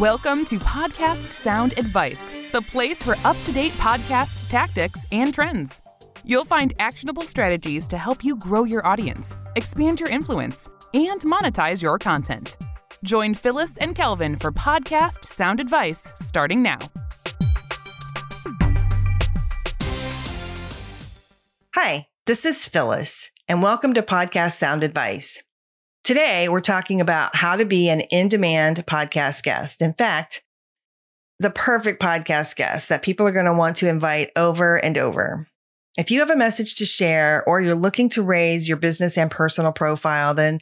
Welcome to Podcast Sound Advice, the place for up-to-date podcast tactics and trends. You'll find actionable strategies to help you grow your audience, expand your influence, and monetize your content. Join Phyllis and Kelvin for Podcast Sound Advice starting now. Hi, this is Phyllis, and welcome to Podcast Sound Advice. Today, we're talking about how to be an in-demand podcast guest. In fact, the perfect podcast guest that people are going to want to invite over and over. If you have a message to share or you're looking to raise your business and personal profile, then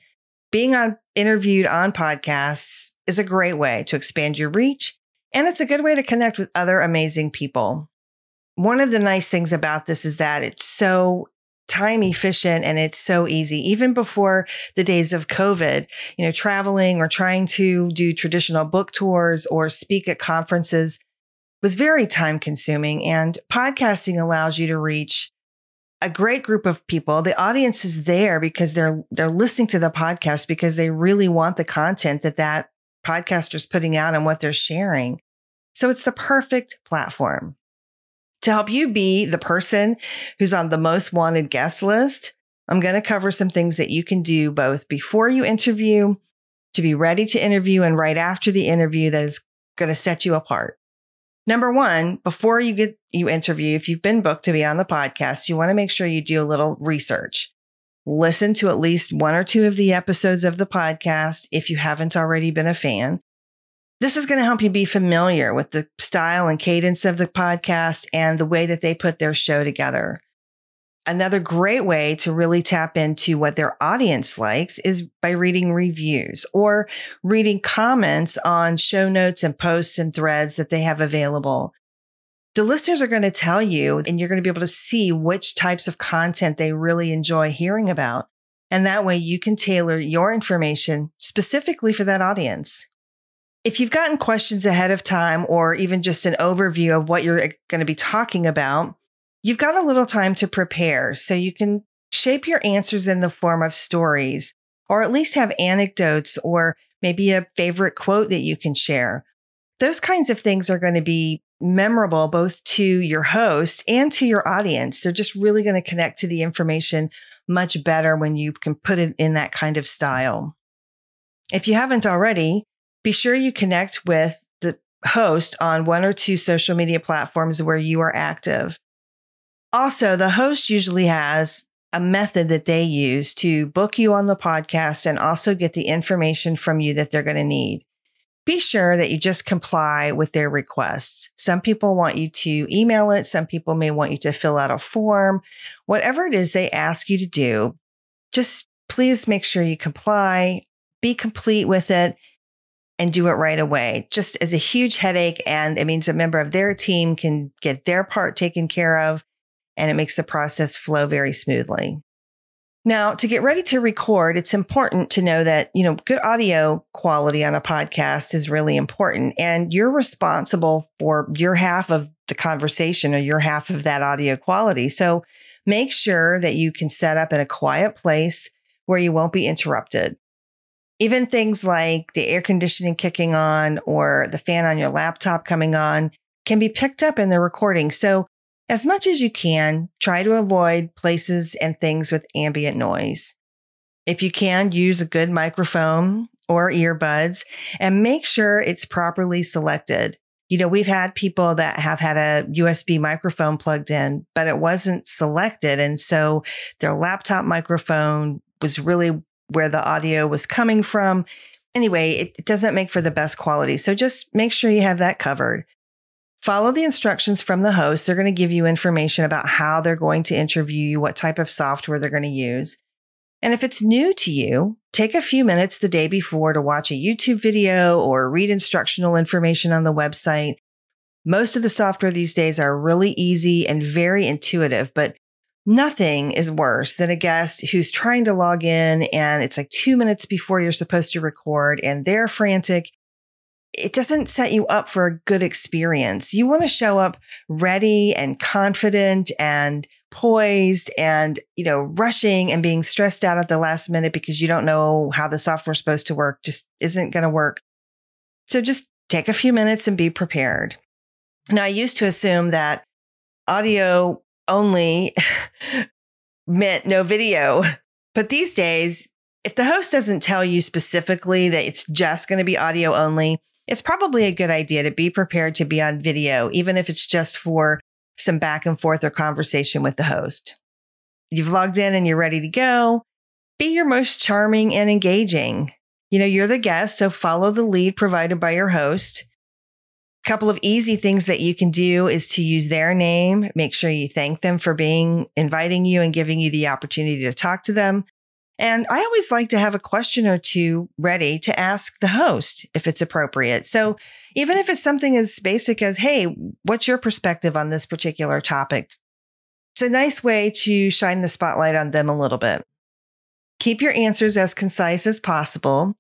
being interviewed on podcasts is a great way to expand your reach, and it's a good way to connect with other amazing people. One of the nice things about this is that it's so time efficient and it's so easy. Even before the days of COVID, traveling or trying to do traditional book tours or speak at conferences was very time consuming. And podcasting allows you to reach a great group of people. The audience is there because they're listening to the podcast because they really want the content that podcaster's putting out and what they're sharing. So it's the perfect platform. To help you be the person who's on the most wanted guest list, I'm going to cover some things that you can do both before you interview, to be ready to interview, and right after the interview that is going to set you apart. Number one, before you interview, if you've been booked to be on the podcast, you want to make sure you do a little research. Listen to at least one or two of the episodes of the podcast if you haven't already been a fan. This is going to help you be familiar with the style and cadence of the podcast and the way that they put their show together. Another great way to really tap into what their audience likes is by reading reviews or reading comments on show notes and posts and threads that they have available. The listeners are going to tell you, and you're going to be able to see which types of content they really enjoy hearing about. And that way you can tailor your information specifically for that audience. If you've gotten questions ahead of time or even just an overview of what you're going to be talking about, you've got a little time to prepare so you can shape your answers in the form of stories or at least have anecdotes or maybe a favorite quote that you can share. Those kinds of things are going to be memorable both to your host and to your audience. They're just really going to connect to the information much better when you can put it in that kind of style. If you haven't already, be sure you connect with the host on one or two social media platforms where you are active. Also, the host usually has a method that they use to book you on the podcast and also get the information from you that they're going to need. Be sure that you just comply with their requests. Some people want you to email it. Some people may want you to fill out a form. Whatever it is they ask you to do, just please make sure you comply, be complete with it, and do it right away. Just as a huge headache, and it means a member of their team can get their part taken care of, and it makes the process flow very smoothly. Now, to get ready to record, it's important to know that, good audio quality on a podcast is really important, and you're responsible for your half of the conversation or your half of that audio quality. So make sure that you can set up in a quiet place where you won't be interrupted. Even things like the air conditioning kicking on or the fan on your laptop coming on can be picked up in the recording. So as much as you can, try to avoid places and things with ambient noise. If you can, use a good microphone or earbuds and make sure it's properly selected. We've had people that have had a USB microphone plugged in, but it wasn't selected. And so their laptop microphone was really where the audio was coming from. Anyway, it doesn't make for the best quality. So just make sure you have that covered. Follow the instructions from the host. They're going to give you information about how they're going to interview you, what type of software they're going to use. And if it's new to you, take a few minutes the day before to watch a YouTube video or read instructional information on the website. Most of the software these days are really easy and very intuitive, but nothing is worse than a guest who's trying to log in and it's like 2 minutes before you're supposed to record and they're frantic. It doesn't set you up for a good experience. You want to show up ready and confident and poised and, rushing and being stressed out at the last minute because you don't know how the software's supposed to work just isn't going to work. So just take a few minutes and be prepared. Now, I used to assume that audio only meant no video, but these days, if the host doesn't tell you specifically that it's just going to be audio only, it's probably a good idea to be prepared to be on video, even if it's just for some back and forth or conversation with the host. You've logged in and you're ready to go. Be your most charming and engaging. You're the guest, so follow the lead provided by your host. A couple of easy things that you can do is to use their name. Make sure you thank them for inviting you and giving you the opportunity to talk to them. And I always like to have a question or two ready to ask the host if it's appropriate. So even if it's something as basic as, hey, what's your perspective on this particular topic? It's a nice way to shine the spotlight on them a little bit. Keep your answers as concise as possible.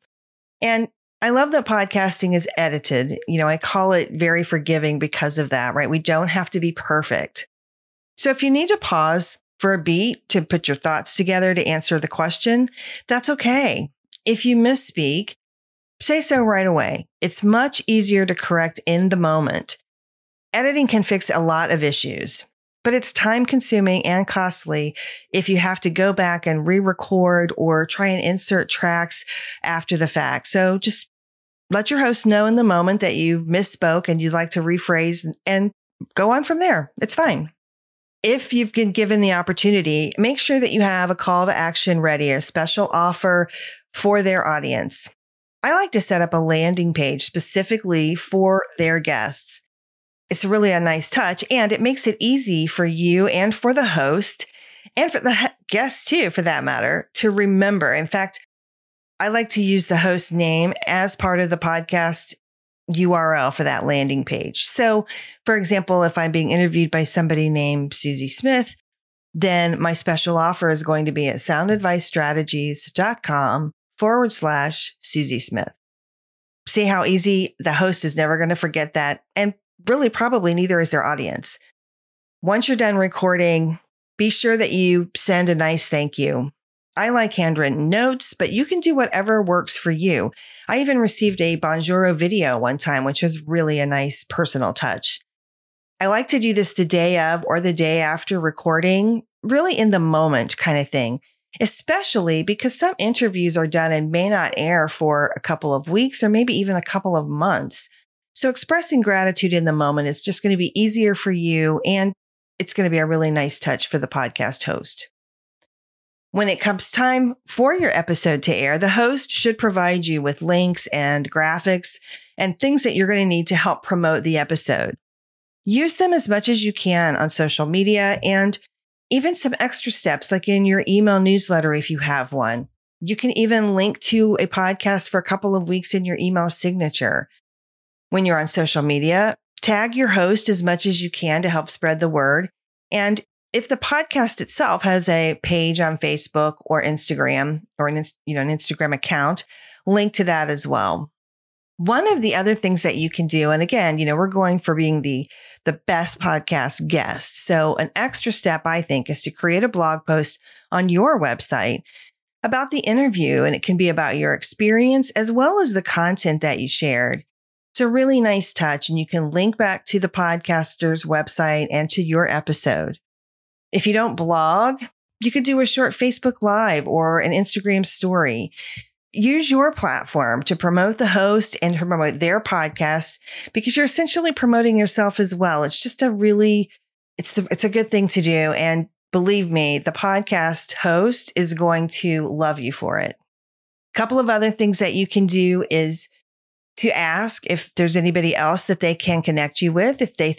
And I love that podcasting is edited. I call it very forgiving because of that, right? We don't have to be perfect. So if you need to pause for a beat to put your thoughts together to answer the question, that's okay. If you misspeak, say so right away. It's much easier to correct in the moment. Editing can fix a lot of issues, but it's time consuming and costly if you have to go back and re-record or try and insert tracks after the fact. So just let your host know in the moment that you misspoke and you'd like to rephrase and go on from there. It's fine. If you've been given the opportunity, make sure that you have a call to action ready, a special offer for their audience. I like to set up a landing page specifically for their guests. It's really a nice touch, and it makes it easy for you and for the host and for the guests too, for that matter, to remember. In fact, I like to use the host name as part of the podcast URL for that landing page. So, for example, if I'm being interviewed by somebody named Susie Smith, then my special offer is going to be at soundadvicestrategies.com/Susie Smith. See how easy? The host is never going to forget that. And really, probably neither is their audience. Once you're done recording, be sure that you send a nice thank you. I like handwritten notes, but you can do whatever works for you. I even received a Bonjour video one time, which was really a nice personal touch. I like to do this the day of or the day after recording, really in the moment kind of thing, especially because some interviews are done and may not air for a couple of weeks or maybe even a couple of months. So expressing gratitude in the moment is just going to be easier for you, and it's going to be a really nice touch for the podcast host. When it comes time for your episode to air, the host should provide you with links and graphics and things that you're going to need to help promote the episode. Use them as much as you can on social media and even some extra steps like in your email newsletter if you have one. You can even link to a podcast for a couple of weeks in your email signature. When you're on social media, tag your host as much as you can to help spread the word. And if the podcast itself has a page on Facebook or Instagram or an Instagram account, link to that as well. One of the other things that you can do, and again, we're going for being the best podcast guest. So an extra step, I think, is to create a blog post on your website about the interview. And it can be about your experience as well as the content that you shared. It's a really nice touch, and you can link back to the podcaster's website and to your episode. If you don't blog, you could do a short Facebook Live or an Instagram story. Use your platform to promote the host and to promote their podcast because you're essentially promoting yourself as well. It's just it's a good thing to do. And believe me, the podcast host is going to love you for it. A couple of other things that you can do is to ask if there's anybody else that they can connect you with, if they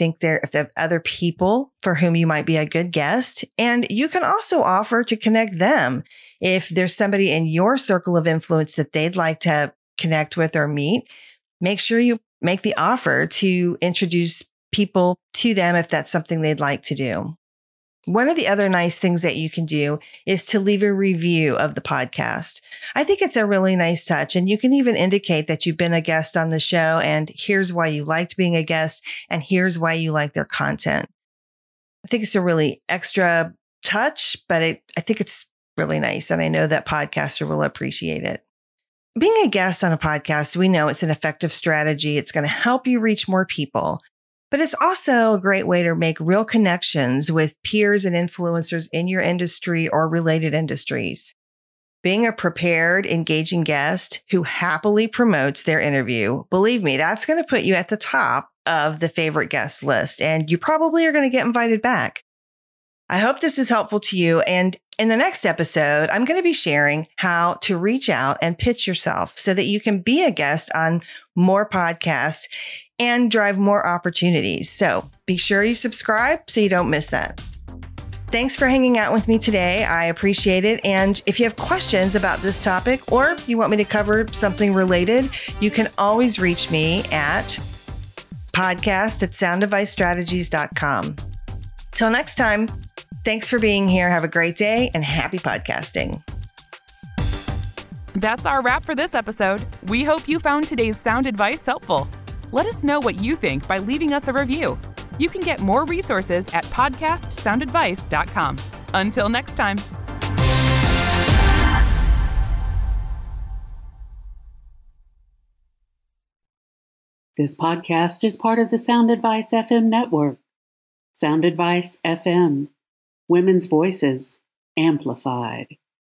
have other people for whom you might be a good guest. And you can also offer to connect them if there's somebody in your circle of influence that they'd like to connect with or meet. Make sure you make the offer to introduce people to them if that's something they'd like to do. One of the other nice things that you can do is to leave a review of the podcast. I think it's a really nice touch, and you can even indicate that you've been a guest on the show and here's why you liked being a guest and here's why you like their content. I think it's a really extra touch, but I think it's really nice, and I know that podcaster will appreciate it. being a guest on a podcast, we know it's an effective strategy. It's going to help you reach more people, but it's also a great way to make real connections with peers and influencers in your industry or related industries. Being a prepared, engaging guest who happily promotes their interview, believe me, that's going to put you at the top of the favorite guest list, and you probably are going to get invited back. I hope this is helpful to you. And in the next episode, I'm going to be sharing how to reach out and pitch yourself so that you can be a guest on more podcasts and drive more opportunities. So be sure you subscribe so you don't miss that. Thanks for hanging out with me today. I appreciate it. And if you have questions about this topic or you want me to cover something related, you can always reach me at podcast@soundadvicestrategies.com. Till next time, thanks for being here. Have a great day and happy podcasting. That's our wrap for this episode. We hope you found today's sound advice helpful. Let us know what you think by leaving us a review. You can get more resources at podcastsoundadvice.com. Until next time. This podcast is part of the Sound Advice FM network. Sound Advice FM. Women's voices amplified.